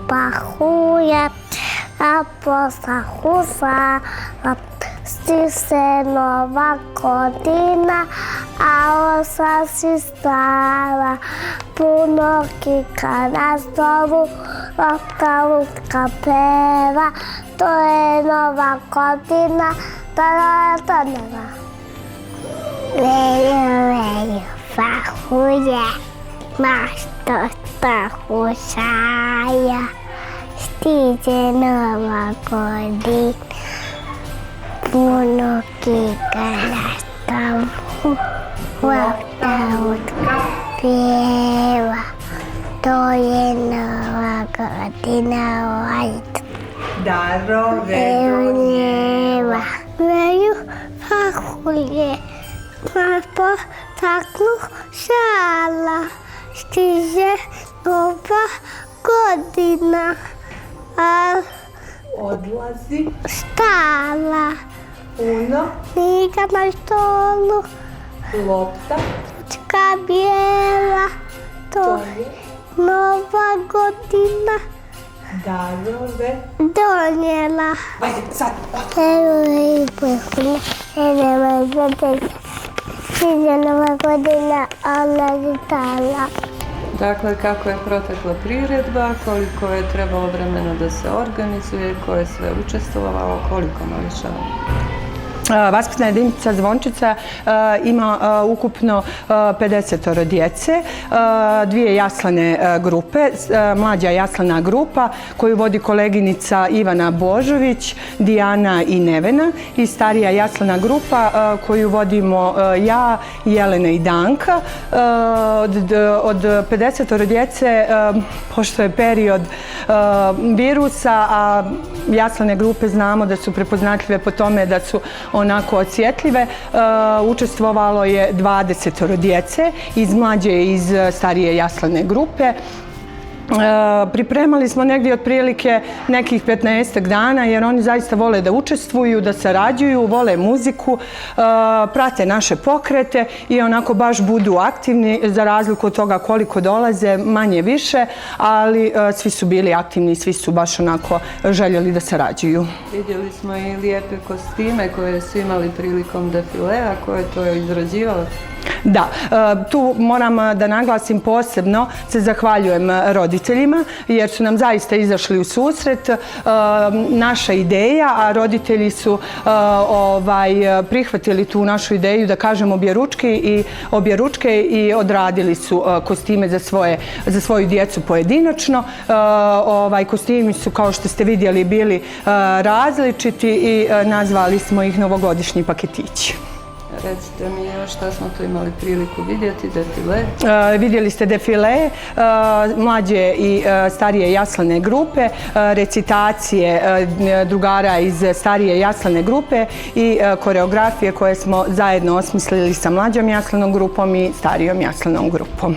Пахуя, а посахуса, стисе нова година, а оса си стара, puno kika na stolu, lutka peva, to je nova godina, ta nova. Veju, pahuje, mašto pahušaja, stiže nova godina, puno kika na stolu, lutka peva, to je nova godina, Darove. Veju, pahuje, taknu šala, stiže nova nalazi? Stala. Uno. Knjiga na stolu. Lopta. Ručka bijela. To je Nova godina darove donijela. Ajde, sad. Evo i pohvala. Idemo gledati. Stiže Nova godina, Allah vitala. Dakle, kako je protekla priredba, koliko je trebalo vremena da se organizuje, ko je sve učestvovalo, koliko mališana? Vaspitna jedinica Zvončica ima ukupno 50 djece, dvije jaslane grupe, mlađa jaslana grupa koju vodi koleginica Ivana Božović, Dijana i Nevena, i starija jaslana grupa koju vodimo ja, Jelena i Danka. Od 50 djece, pošto je period virusa, a jaslane grupe znamo da su prepoznatljive po tome da su onako osjetljive, učestvovalo je 20 djece iz mlađe i iz starije jaslane grupe. Pripremali smo negdje otprilike nekih 15 dana jer oni zaista vole da učestvuju, da sarađuju, vole muziku, prate naše pokrete i onako baš budu aktivni, za razliku od toga koliko dolaze, manje više, ali svi su bili aktivni, svi su baš onako željeli da sarađuju. Vidjeli smo i lijepe kostime koje su imali prilikom defilea, koje je to izrađivalo. Da, tu moram da naglasim posebno, se zahvaljujem roditeljima jer su nam zaista izašli u susret. Naša ideja, a roditelji su prihvatili tu našu ideju, da kažem, objeručke i odradili su kostime za svoju djecu pojedinačno. Kostimi su, kao što ste vidjeli, bili različiti i nazvali smo ih novogodišnji paketići. Recite mi još šta smo tu imali priliku vidjeti, defile? Vidjeli ste defile, mlađe i starije jaslane grupe, recitacije drugara iz starije jaslane grupe i koreografije koje smo zajedno osmislili sa mlađom jaslanom grupom i starijom jaslanom grupom.